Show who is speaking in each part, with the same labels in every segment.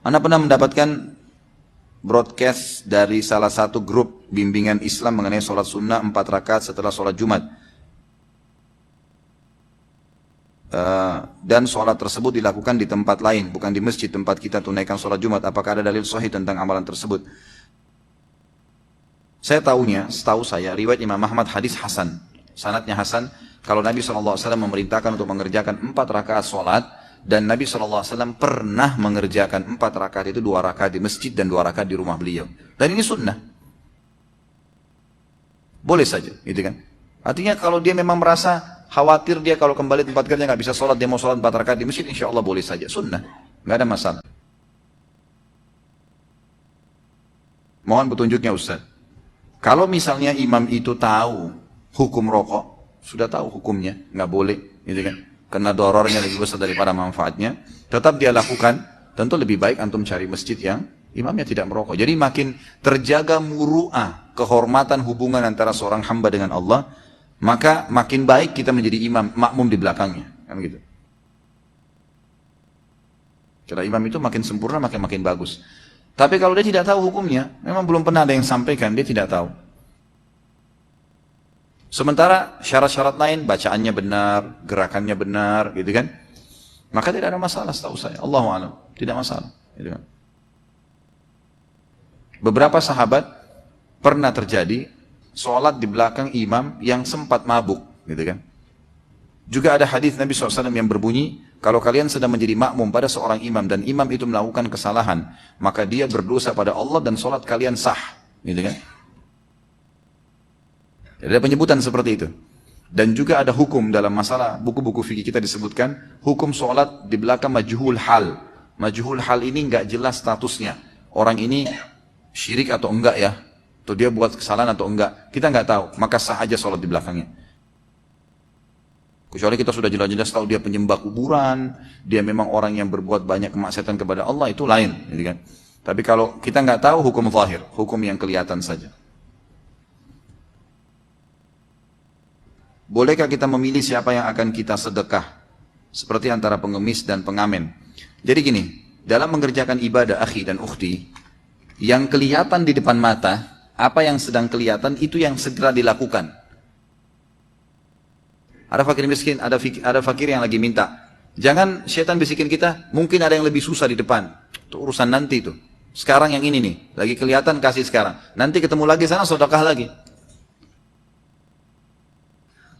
Speaker 1: Anda pernah mendapatkan broadcast dari salah satu grup bimbingan Islam mengenai sholat sunnah 4 rakaat setelah sholat Jumat. Dan sholat tersebut dilakukan di tempat lain, bukan di masjid tempat kita tunaikan sholat Jumat. Apakah ada dalil sahih tentang amalan tersebut? Setahu saya, riwayat Imam Ahmad hadis Hasan. Sanadnya Hasan, kalau Nabi SAW memerintahkan untuk mengerjakan 4 rakaat sholat, dan Nabi SAW pernah mengerjakan 4 rakaat itu 2 rakaat di masjid dan 2 rakaat di rumah beliau. Dan ini sunnah. Boleh saja, gitu kan? Artinya kalau dia memang merasa khawatir dia kalau kembali tempat kerja nggak bisa sholat, dia mau sholat 4 rakaat di masjid, insya Allah boleh saja, sunnah, nggak ada masalah. Mohon petunjuknya Ustaz. Kalau misalnya imam itu tahu hukum rokok, sudah tahu hukumnya, nggak boleh, gitu kan? Karena dorornya lebih besar daripada manfaatnya, tetap dia lakukan. Tentu lebih baik antum cari masjid yang imamnya tidak merokok. Jadi makin terjaga muru'ah, kehormatan hubungan antara seorang hamba dengan Allah, maka makin baik kita menjadi imam, makmum di belakangnya, kan gitu. Karena imam itu makin sempurna, makin bagus. Tapi kalau dia tidak tahu hukumnya, memang belum pernah ada yang sampaikan, dia tidak tahu. Sementara syarat-syarat lain, bacaannya benar, gerakannya benar, gitu kan? Maka tidak ada masalah, setahu saya. Allahu a'lam, tidak masalah, gitu kan? Beberapa sahabat pernah terjadi sholat di belakang imam yang sempat mabuk, gitu kan? Juga ada hadis Nabi SAW yang berbunyi, kalau kalian sedang menjadi makmum pada seorang imam dan imam itu melakukan kesalahan, maka dia berdosa pada Allah dan sholat kalian sah, gitu kan? Jadi ada penyebutan seperti itu. Dan juga ada hukum dalam masalah buku-buku fikih kita disebutkan hukum sholat di belakang majhul hal. Majhul hal ini nggak jelas statusnya. Orang ini syirik atau enggak ya? Atau dia buat kesalahan atau enggak, kita nggak tahu, maka sah aja sholat di belakangnya. Kecuali kita sudah jelas-jelas tahu dia penyembah kuburan, dia memang orang yang berbuat banyak kemaksiatan kepada Allah, itu lain, gitu kan? Tapi kalau kita nggak tahu, hukum zahir, hukum yang kelihatan saja. Bolehkah kita memilih siapa yang akan kita sedekah? Seperti antara pengemis dan pengamen. Jadi gini, dalam mengerjakan ibadah akhi dan ukhti, yang kelihatan di depan mata, apa yang sedang kelihatan itu yang segera dilakukan. Ada fakir miskin, ada fakir yang lagi minta. Jangan setan bisikin kita, mungkin ada yang lebih susah di depan. Itu urusan nanti itu. Sekarang yang ini nih, lagi kelihatan kasih sekarang. Nanti ketemu lagi sana, sedekah lagi.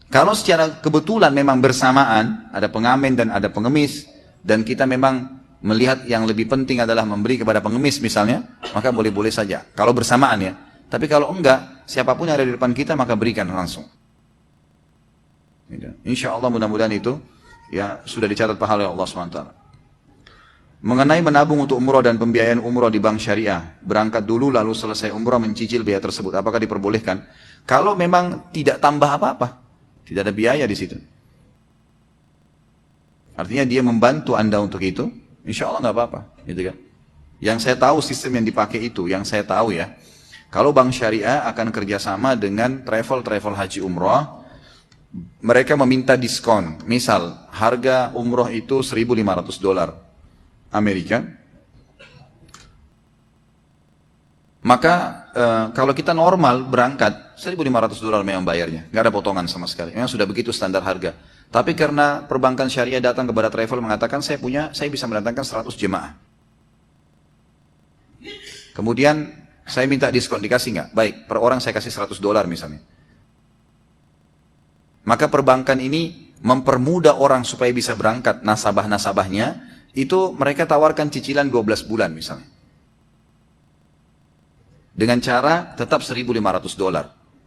Speaker 1: Kalau secara kebetulan memang bersamaan, ada pengamen dan ada pengemis, dan kita memang melihat yang lebih penting adalah memberi kepada pengemis misalnya, maka boleh-boleh saja. Kalau bersamaan ya. Tapi kalau enggak, siapapun yang ada di depan kita maka berikan langsung. Insya Allah mudah-mudahan itu ya sudah dicatat pahala oleh Allah SWT. Mengenai menabung untuk umroh dan pembiayaan umroh di bank syariah, berangkat dulu lalu selesai umroh mencicil biaya tersebut, apakah diperbolehkan? Kalau memang tidak tambah apa-apa, tidak ada biaya di situ. Artinya dia membantu Anda untuk itu, insya Allah nggak apa-apa, gitu kan? Yang saya tahu sistem yang dipakai itu, yang saya tahu ya. Kalau bank syariah akan kerjasama dengan travel haji umroh, mereka meminta diskon. Misal harga umroh itu $1.500 Amerika. Maka kalau kita normal berangkat $1.500 memang bayarnya, nggak ada potongan sama sekali. Memang sudah begitu standar harga. Tapi karena perbankan syariah datang kepada travel mengatakan saya bisa mendatangkan 100 jemaah. Kemudian saya minta diskon, dikasih nggak? Baik, per orang saya kasih $100 misalnya. Maka perbankan ini mempermudah orang supaya bisa berangkat, nasabah-nasabahnya, itu mereka tawarkan cicilan 12 bulan misalnya. Dengan cara tetap $1.500.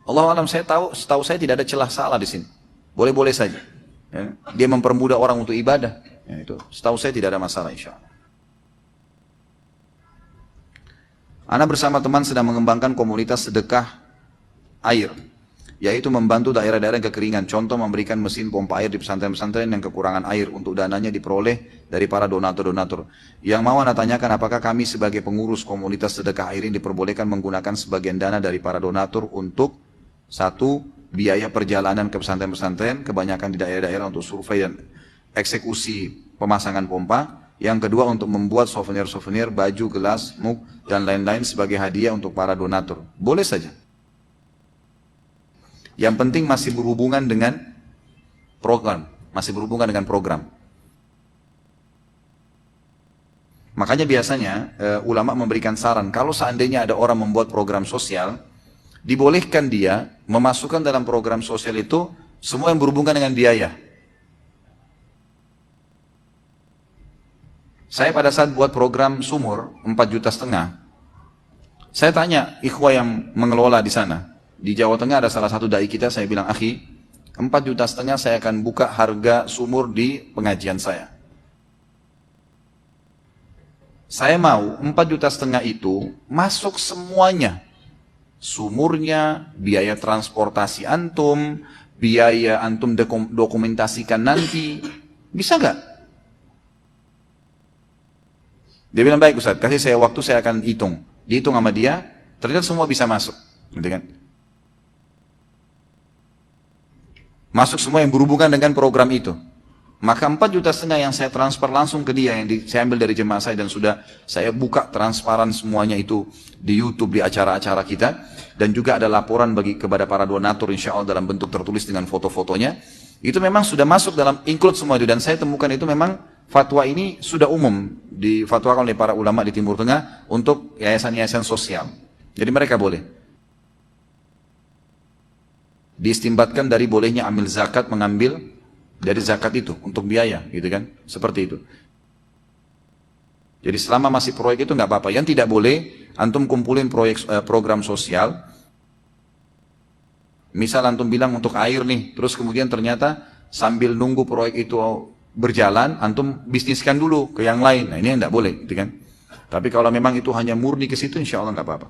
Speaker 1: Allah alam, setahu saya tidak ada celah salah di sini. Boleh-boleh saja. Ya. Dia mempermudah orang untuk ibadah. Ya, itu setahu saya tidak ada masalah insya Allah. Ana bersama teman sedang mengembangkan komunitas sedekah air, yaitu membantu daerah-daerah yang kekeringan. Contoh memberikan mesin pompa air di pesantren-pesantren yang kekurangan air, untuk dananya diperoleh dari para donatur-donatur. Yang mau Ana tanyakan, apakah kami sebagai pengurus komunitas sedekah air ini diperbolehkan menggunakan sebagian dana dari para donatur untuk satu, biaya perjalanan ke pesantren-pesantren, kebanyakan di daerah-daerah untuk survei dan eksekusi pemasangan pompa. Yang kedua untuk membuat souvenir-souvenir, baju, gelas, mug, dan lain-lain sebagai hadiah untuk para donatur. Boleh saja. Yang penting masih berhubungan dengan program. Masih berhubungan dengan program. Makanya biasanya ulama memberikan saran, kalau seandainya ada orang membuat program sosial, dibolehkan dia memasukkan dalam program sosial itu semua yang berhubungan dengan biaya. Saya pada saat buat program sumur 4,5 juta, saya tanya ikhwah yang mengelola di sana. Di Jawa Tengah ada salah satu dai kita, saya bilang, akhi, 4,5 juta saya akan buka harga sumur di pengajian saya. Saya mau 4,5 juta itu masuk semuanya. Sumurnya, biaya transportasi antum, biaya antum dokumentasikan nanti. Bisa nggak? Dia bilang, baik Ustaz, kasih saya waktu, saya akan hitung. Dihitung sama dia, ternyata semua bisa masuk. Gitu kan? Masuk semua yang berhubungan dengan program itu. Maka 4,5 juta yang saya transfer langsung ke dia, yang saya ambil dari jemaah saya dan sudah saya buka transparan semuanya itu di YouTube, di acara-acara kita. Dan juga ada laporan kepada para donatur insya Allah dalam bentuk tertulis dengan foto-fotonya. Itu memang sudah masuk dalam include semua itu. Dan saya temukan itu memang fatwa ini sudah umum difatwakan oleh para ulama di Timur Tengah untuk yayasan-yayasan sosial. Jadi mereka boleh. Diistimbatkan dari bolehnya ambil zakat, mengambil dari zakat itu untuk biaya, gitu kan? Seperti itu. Jadi selama masih proyek itu nggak apa-apa. Yang tidak boleh, antum kumpulin program sosial. Misal antum bilang untuk air nih, terus kemudian ternyata sambil nunggu proyek itu berjalan, antum bisniskan dulu ke yang lain. Nah ini yang tidak boleh, gitu kan? Tapi kalau memang itu hanya murni ke situ, insya Allah nggak apa-apa.